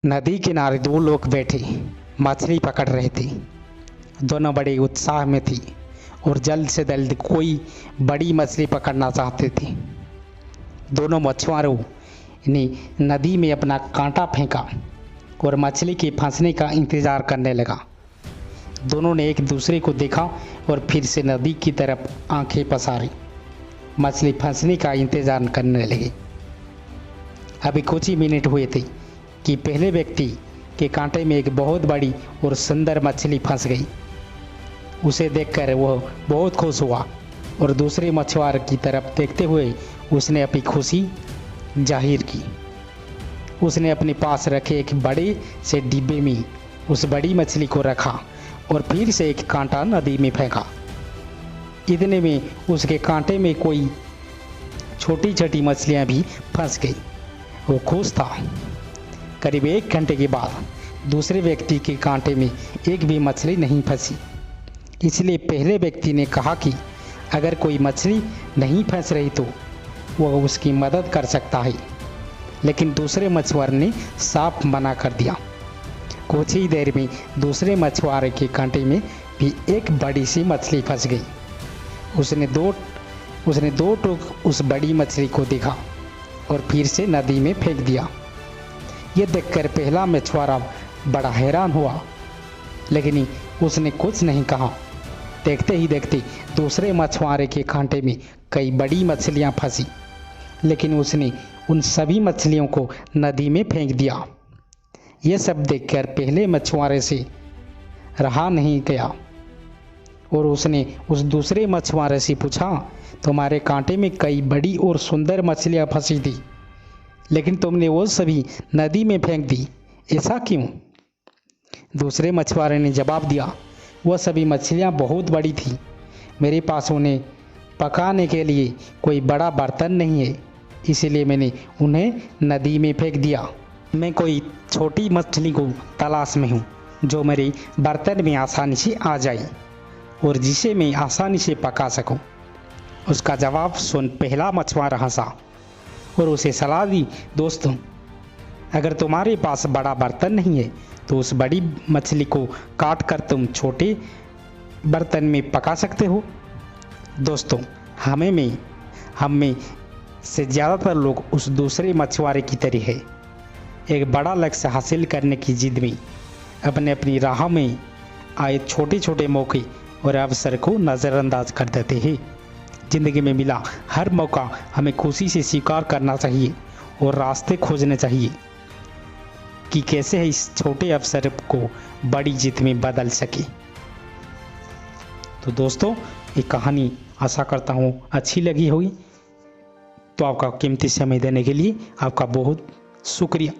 नदी किनारे दो लोग बैठे मछली पकड़ रहे थे। दोनों बड़े उत्साह में थे और जल्द से जल्द कोई बड़ी मछली पकड़ना चाहते थे। दोनों मछुआरों ने नदी में अपना कांटा फेंका और मछली के फंसने का इंतज़ार करने लगा। दोनों ने एक दूसरे को देखा और फिर से नदी की तरफ आंखें पसारी मछली फंसने का इंतज़ार करने लगे। अभी कुछ ही मिनट हुए थे कि पहले व्यक्ति के कांटे में एक बहुत बड़ी और सुंदर मछली फंस गई। उसे देखकर वह बहुत खुश हुआ और दूसरे मछुआरे की तरफ देखते हुए उसने अपनी खुशी जाहिर की। उसने अपने पास रखे एक बड़े से डिब्बे में उस बड़ी मछली को रखा और फिर से एक कांटा नदी में फेंका। इतने में उसके कांटे में कोई छोटी छोटी मछलियां भी फंस गई। वो खुश था। करीब 1 घंटे के बाद दूसरे व्यक्ति के कांटे में एक भी मछली नहीं फंसी। इसलिए पहले व्यक्ति ने कहा कि अगर कोई मछली नहीं फंस रही तो वह उसकी मदद कर सकता है, लेकिन दूसरे मछुआरे ने साफ मना कर दिया। कुछ ही देर में दूसरे मछुआरे के कांटे में भी एक बड़ी सी मछली फंस गई। उसने दो टूक उस बड़ी मछली को देखा और फिर से नदी में फेंक दिया। यह देखकर पहला मछुआरा बड़ा हैरान हुआ, लेकिन उसने कुछ नहीं कहा। देखते ही देखते दूसरे मछुआरे के कांटे में कई बड़ी मछलियां फंसी, लेकिन उसने उन सभी मछलियों को नदी में फेंक दिया। यह सब देखकर पहले मछुआरे से रहा नहीं गया और उसने उस दूसरे मछुआरे से पूछा, तुम्हारे कांटे में कई बड़ी और सुंदर मछलियां फंसी थी, लेकिन तुमने वो सभी नदी में फेंक दी, ऐसा क्यों? दूसरे मछुआरे ने जवाब दिया, वह सभी मछलियां बहुत बड़ी थी। मेरे पास उन्हें पकाने के लिए कोई बड़ा बर्तन नहीं है, इसलिए मैंने उन्हें नदी में फेंक दिया। मैं कोई छोटी मछली को तलाश में हूँ जो मेरे बर्तन में आसानी से आ जाए और जिसे मैं आसानी से पका सकूं। उसका जवाब सुन पहला मछुआरा हंसा और उसे सलाह दी, दोस्तों, अगर तुम्हारे पास बड़ा बर्तन नहीं है तो उस बड़ी मछली को काट कर तुम छोटे बर्तन में पका सकते हो। दोस्तों, हम में से ज़्यादातर लोग उस दूसरे मछुआरे की तरह है, एक बड़ा लक्ष्य हासिल करने की जिद में अपनी राह में आए छोटे छोटे मौके और अवसर को नज़रअंदाज कर देते हैं। ज़िंदगी में मिला हर मौका हमें खुशी से स्वीकार करना चाहिए और रास्ते खोजने चाहिए कि कैसे इस छोटे अवसर को बड़ी जीत में बदल सके। तो दोस्तों, ये कहानी आशा करता हूँ अच्छी लगी होगी। तो आपका कीमती समय देने के लिए आपका बहुत शुक्रिया।